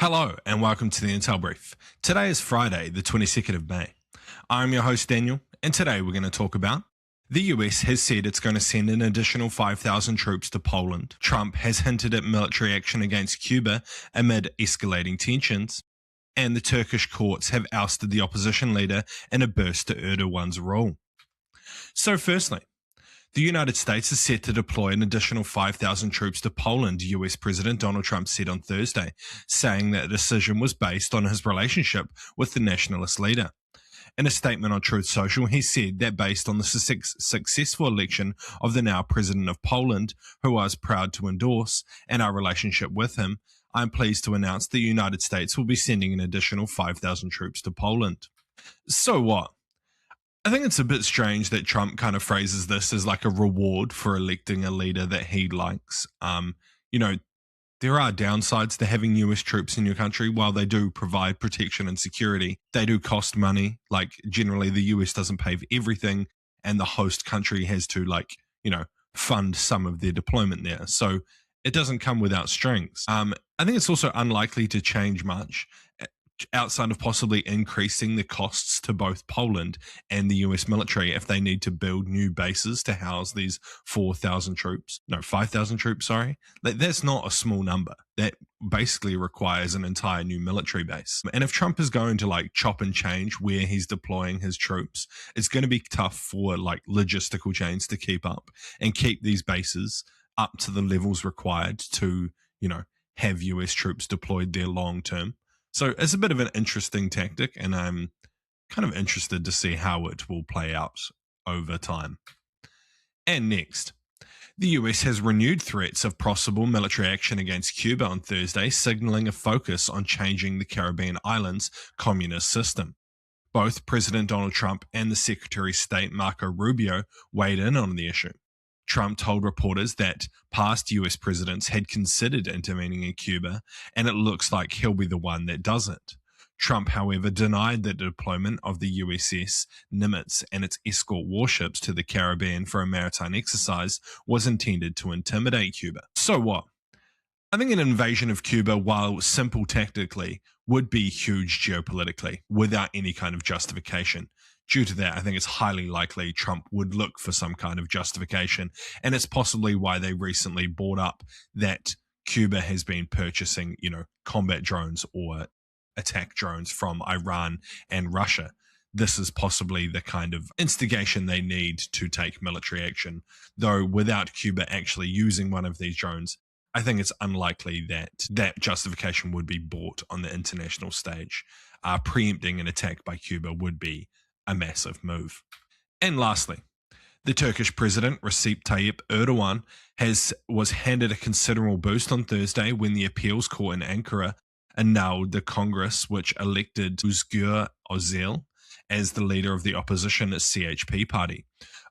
Hello and welcome to the Intel Brief. Today is Friday, the 22nd of May. I'm your host Daniel, and today we're going to talk about the US has said it's going to send an additional 5,000 troops to Poland. Trump has hinted at military action against Cuba amid escalating tensions. And the Turkish courts have ousted the opposition leader in a burst to Erdogan's rule. So firstly, the United States is set to deploy an additional 5,000 troops to Poland, US President Donald Trump said on Thursday, saying that the decision was based on his relationship with the nationalist leader. In a statement on Truth Social, he said that based on the successful election of the now President of Poland, who I was proud to endorse, and our relationship with him, I'm pleased to announce the United States will be sending an additional 5,000 troops to Poland. So what? I think it's a bit strange that Trump kind of phrases this as like a reward for electing a leader that he likes. There are downsides to having US troops in your country. While they do provide protection and security, they do cost money. Like generally the US doesn't pay for everything and the host country has to fund some of their deployment there. So it doesn't come without strings. I think it's also unlikely to change much outside of possibly increasing the costs to both Poland and the US military if they need to build new bases to house these 5,000 troops, sorry. That's not a small number. That basically requires an entire new military base. And if Trump is going to chop and change where he's deploying his troops, it's going to be tough for logistical chains to keep up and keep these bases up to the levels required to, have US troops deployed there long term. So it's a bit of an interesting tactic, and I'm kind of interested to see how it will play out over time. And next, the US has renewed threats of possible military action against Cuba on Thursday, signaling a focus on changing the Caribbean islands' communist system. Both President Donald Trump and the Secretary of State Marco Rubio weighed in on the issue. Trump told reporters that past US presidents had considered intervening in Cuba, and it looks like he'll be the one that doesn't. Trump, however, denied that the deployment of the USS Nimitz and its escort warships to the Caribbean for a maritime exercise was intended to intimidate Cuba. So what? I think an invasion of Cuba, while simple tactically, would be huge geopolitically without any kind of justification. Due to that, I think it's highly likely Trump would look for some kind of justification, and it's possibly why they recently brought up that Cuba has been purchasing, combat drones or attack drones from Iran and Russia. This is possibly the kind of instigation they need to take military action, though without Cuba actually using one of these drones, I think it's unlikely that that justification would be bought on the international stage. Preempting an attack by Cuba would be a massive move. And lastly, the Turkish president Recep Tayyip Erdogan was handed a considerable boost on Thursday when the appeals court in Ankara annulled the Congress which elected Özgür Özel as the leader of the opposition CHP party.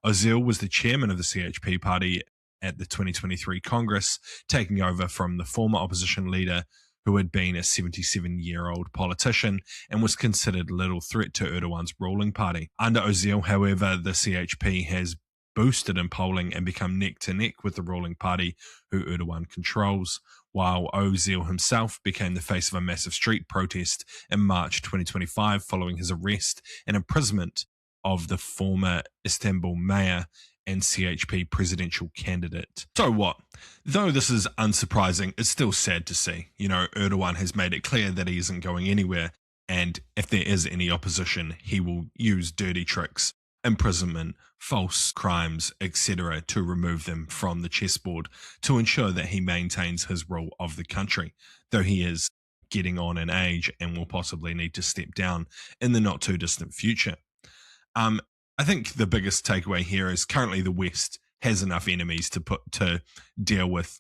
Özel was the chairman of the CHP party at the 2023 Congress, taking over from the former opposition leader who had been a 77-year-old politician and was considered little threat to Erdogan's ruling party. Under Özel, however, the CHP has boosted in polling and become neck-to-neck with the ruling party, who Erdogan controls, while Özel himself became the face of a massive street protest in March 2025 following his arrest and imprisonment of the former Istanbul mayor and CHP presidential candidate. So what? Though this is unsurprising, it's still sad to see. Erdogan has made it clear that he isn't going anywhere, and if there is any opposition, he will use dirty tricks, imprisonment, false crimes, etc. to remove them from the chessboard to ensure that he maintains his rule of the country, though he is getting on in age and will possibly need to step down in the not too distant future. I think the biggest takeaway here is currently the West has enough enemies to deal with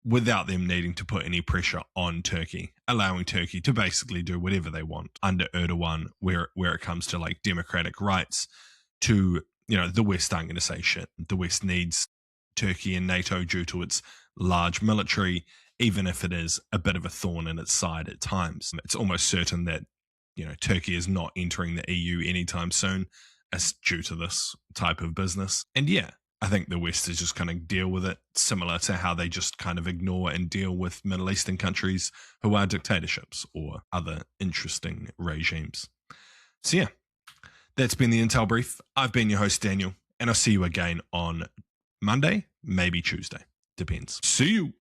without them needing to put any pressure on Turkey, allowing Turkey to basically do whatever they want under Erdogan, where it comes to democratic rights. The West aren't going to say shit. The West needs Turkey and NATO due to its large military, even if it is a bit of a thorn in its side at times. It's almost certain that Turkey is not entering the EU anytime soon, as due to this type of business. And yeah, I think the West is just going to deal with it similar to how they just kind of ignore and deal with Middle Eastern countries who are dictatorships or other interesting regimes. So yeah, that's been the Intel Brief. I've been your host, Daniel, and I'll see you again on Monday, maybe Tuesday. Depends. See you.